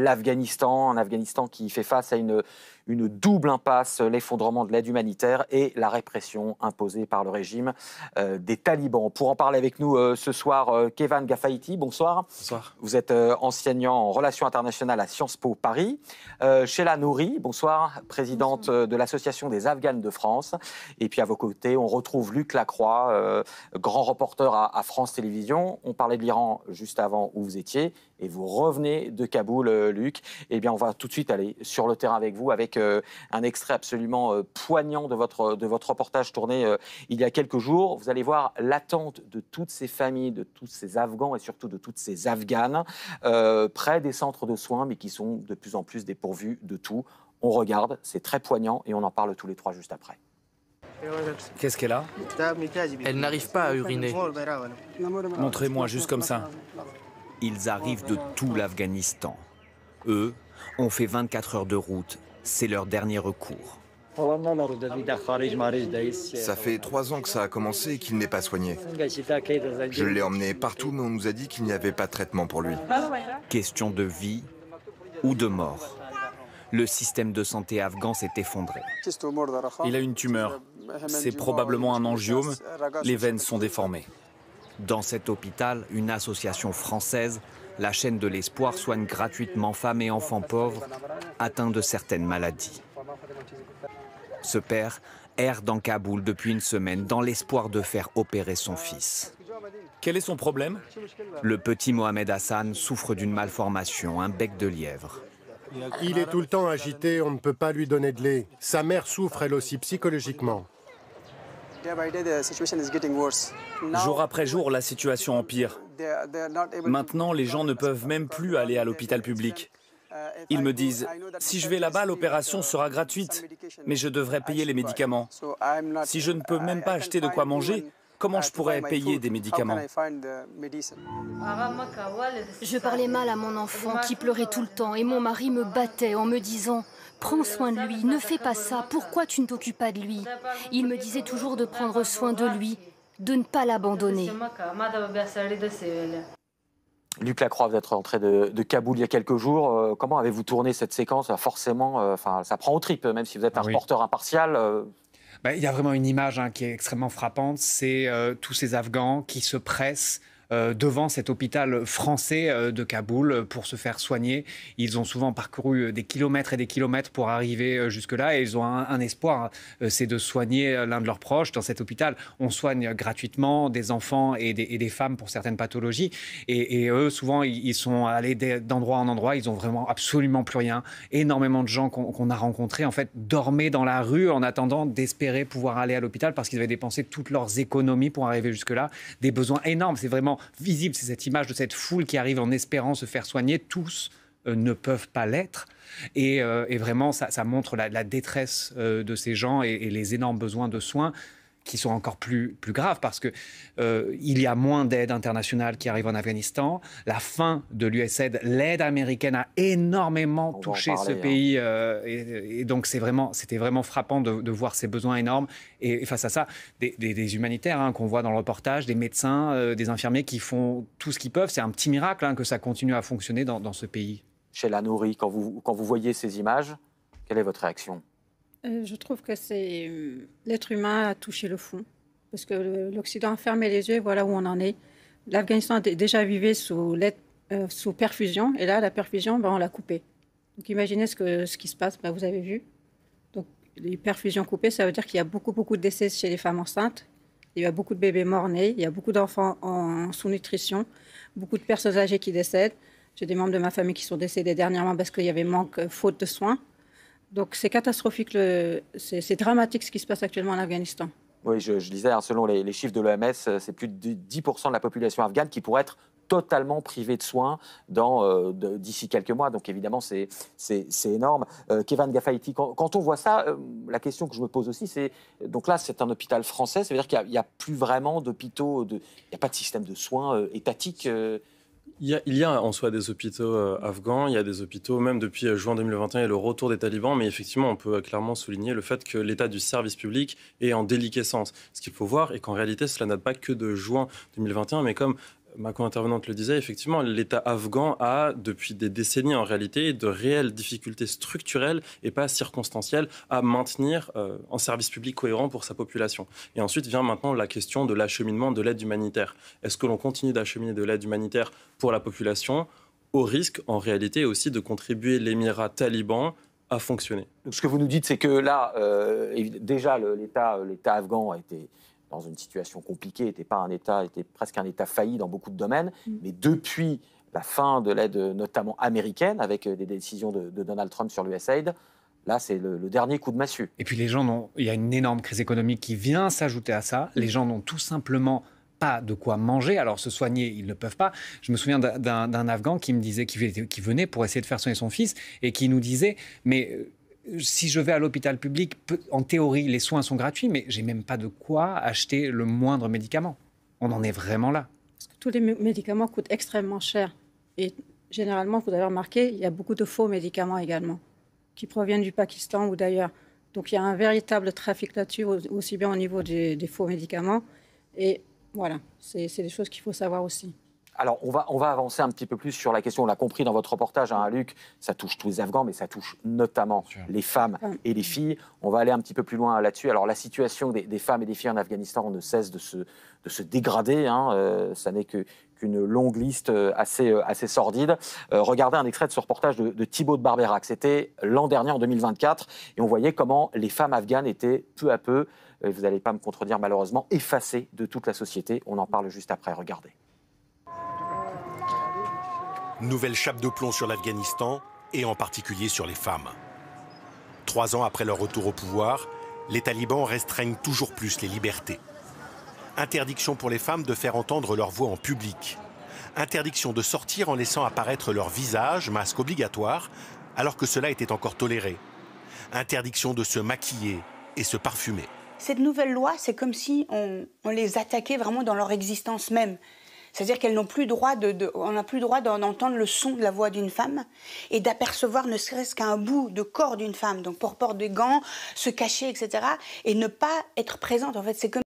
l'Afghanistan, un Afghanistan qui fait face à une double impasse, l'effondrement de l'aide humanitaire et la répression imposée par le régime des talibans. Pour en parler avec nous ce soir, Keyvan Gafaïti, bonsoir. Bonsoir. Vous êtes enseignant en relations internationales à Sciences Po Paris. Sheila Nouri, bonsoir, présidente de l'Association des Afghanes de France. Et puis à vos côtés, on retrouve Luc Lacroix, grand reporter à France Télévisions. On parlait de l'Iran juste avant où vous étiez et vous revenez de Kaboul, Luc. Eh bien, on va tout de suite aller sur le terrain avec vous avec un extrait absolument poignant de votre reportage tourné il y a quelques jours. Vous allez voir l'attente de toutes ces familles, de tous ces Afghans et surtout de toutes ces Afghanes près des centres de soins, mais qui sont de plus en plus dépourvus de tout. On regarde, c'est très poignant et on en parle tous les trois juste après. Qu'est-ce qu'elle a? Elle n'arrive pas à uriner. Montrez-moi juste comme ça. Ils arrivent de tout l'Afghanistan. Eux ont fait 24 heures de route. C'est leur dernier recours. Ça fait 3 ans que ça a commencé et qu'il n'est pas soigné. Je l'ai emmené partout, mais on nous a dit qu'il n'y avait pas de traitement pour lui. Question de vie ou de mort. Le système de santé afghan s'est effondré. Il a une tumeur. C'est probablement un angiome. Les veines sont déformées. Dans cet hôpital, une association française, la chaîne de l'espoir, soigne gratuitement femmes et enfants pauvres atteints de certaines maladies. Ce père erre dans Kaboul depuis une semaine dans l'espoir de faire opérer son fils. Quel est son problème? Le petit Mohamed Hassan souffre d'une malformation, un bec de lièvre. Il est tout le temps agité, on ne peut pas lui donner de lait. Sa mère souffre elle aussi psychologiquement. Jour après jour, la situation empire. Maintenant, les gens ne peuvent même plus aller à l'hôpital public. Ils me disent, si je vais là-bas, l'opération sera gratuite, mais je devrais payer les médicaments. Si je ne peux même pas acheter de quoi manger, comment je pourrais payer des médicaments? Je parlais mal à mon enfant qui pleurait tout le temps et mon mari me battait en me disant « Prends soin de lui, ne fais pas ça, pourquoi tu ne t'occupes pas de lui ?» Il me disait toujours de prendre soin de lui, de ne pas l'abandonner. Luc Lacroix, vous êtes rentré de Kaboul il y a quelques jours. Comment avez-vous tourné cette séquence? Forcément, ça prend aux tripes, même si vous êtes un reporter impartial. Il y a vraiment une image qui est extrêmement frappante, c'est tous ces Afghans qui se pressent devant cet hôpital français de Kaboul pour se faire soigner. Ils ont souvent parcouru des kilomètres et des kilomètres pour arriver jusque-là et ils ont un espoir, c'est de soigner l'un de leurs proches. Dans cet hôpital, on soigne gratuitement des enfants et des femmes pour certaines pathologies. Et eux, souvent, ils sont allés d'endroit en endroit, ils ont vraiment absolument plus rien. Énormément de gens qu'on a rencontrés, en fait, dormaient dans la rue en attendant d'espérer pouvoir aller à l'hôpital parce qu'ils avaient dépensé toutes leurs économies pour arriver jusque-là. Des besoins énormes, c'est vraiment visible, c'est cette image de cette foule qui arrive en espérant se faire soigner. Tous ne peuvent pas l'être. Et vraiment, ça montre la détresse de ces gens et les énormes besoins de soins qui sont encore plus graves parce que il y a moins d'aide internationale qui arrive en Afghanistan. La fin de l'USAID, l'aide américaine a énormément touché ce pays. Et donc, c'était vraiment frappant de voir ces besoins énormes. Et face à ça, des humanitaires qu'on voit dans le reportage, des médecins, des infirmiers qui font tout ce qu'ils peuvent. C'est un petit miracle que ça continue à fonctionner dans ce pays. Sheila Nouri, quand vous voyez ces images, quelle est votre réaction? Je trouve que l'être humain a touché le fond. Parce que l'Occident a fermé les yeux et voilà où on en est. L'Afghanistan a déjà vivait sous perfusion. Et là, la perfusion, on l'a coupée. Donc imaginez ce qui se passe, vous avez vu. Donc les perfusions coupées, ça veut dire qu'il y a beaucoup de décès chez les femmes enceintes. Il y a beaucoup de bébés morts-nés. Il y a beaucoup d'enfants en sous-nutrition. Beaucoup de personnes âgées qui décèdent. J'ai des membres de ma famille qui sont décédés dernièrement parce qu'il y avait faute de soins. Donc c'est catastrophique, c'est dramatique ce qui se passe actuellement en Afghanistan. Oui, je disais, selon les chiffres de l'OMS, c'est plus de 10% de la population afghane qui pourrait être totalement privée de soins d'ici quelques mois. Donc évidemment, c'est énorme. Keyvan Gafaïti, quand on voit ça, la question que je me pose aussi, c'est... Donc là, c'est un hôpital français, ça veut dire qu'il n'y a plus vraiment d'hôpitaux, il n'y a pas de système de soins étatique Il y a en soi des hôpitaux afghans, il y a des hôpitaux, même depuis juin 2021 et le retour des talibans, mais effectivement, on peut clairement souligner le fait que l'état du service public est en déliquescence. Ce qu'il faut voir est qu'en réalité, cela n'a pas que de juin 2021, mais comme Ma co-intervenante le disait, effectivement, l'État afghan a, depuis des décennies en réalité, de réelles difficultés structurelles et pas circonstancielles à maintenir un service public cohérent pour sa population. Et ensuite vient maintenant la question de l'acheminement de l'aide humanitaire. Est-ce que l'on continue d'acheminer de l'aide humanitaire pour la population, au risque, en réalité, aussi de contribuer l'émirat taliban à fonctionner? Donc, ce que vous nous dites, c'est que là, déjà, l'État afghan a été dans une situation compliquée, était presque un État failli dans beaucoup de domaines. Mais depuis la fin de l'aide, notamment américaine, avec des décisions de Donald Trump sur l'USAID, là, c'est le dernier coup de massue. Et puis il y a une énorme crise économique qui vient s'ajouter à ça. Les gens n'ont tout simplement pas de quoi manger, alors se soigner, ils ne peuvent pas. Je me souviens d'un Afghan qui me disait, qui venait pour essayer de faire soigner son fils, et qui nous disait, mais si je vais à l'hôpital public, en théorie, les soins sont gratuits, mais j'ai même pas de quoi acheter le moindre médicament. On en est vraiment là. Parce que tous les médicaments coûtent extrêmement cher. Et généralement, vous avez remarqué, il y a beaucoup de faux médicaments également, qui proviennent du Pakistan ou d'ailleurs. Donc il y a un véritable trafic là-dessus, aussi bien au niveau des faux médicaments. Et voilà, c'est des choses qu'il faut savoir aussi. Alors, on va avancer un petit peu plus sur la question. On l'a compris dans votre reportage, hein, Luc, ça touche tous les Afghans, mais ça touche notamment les femmes et les filles. On va aller un petit peu plus loin là-dessus. Alors, la situation des femmes et des filles en Afghanistan ne cesse de se dégrader. Hein. Ça n'est qu'une longue liste assez sordide. Regardez un extrait de ce reportage de Thibaut de Barberac. C'était l'an dernier, en 2024. Et on voyait comment les femmes afghanes étaient peu à peu, vous n'allez pas me contredire malheureusement, effacées de toute la société. On en parle juste après. Regardez. Nouvelle chape de plomb sur l'Afghanistan et en particulier sur les femmes. 3 ans après leur retour au pouvoir, les talibans restreignent toujours plus les libertés. Interdiction pour les femmes de faire entendre leur voix en public. Interdiction de sortir en laissant apparaître leur visage, masque obligatoire, alors que cela était encore toléré. Interdiction de se maquiller et se parfumer. Cette nouvelle loi, c'est comme si on les attaquait vraiment dans leur existence même. C'est-à-dire qu'elles n'ont plus droit on n'a plus le droit d'entendre le son de la voix d'une femme et d'apercevoir ne serait-ce qu'un bout de corps d'une femme. Donc pour porter des gants, se cacher, etc. et ne pas être présente. En fait, c'est comme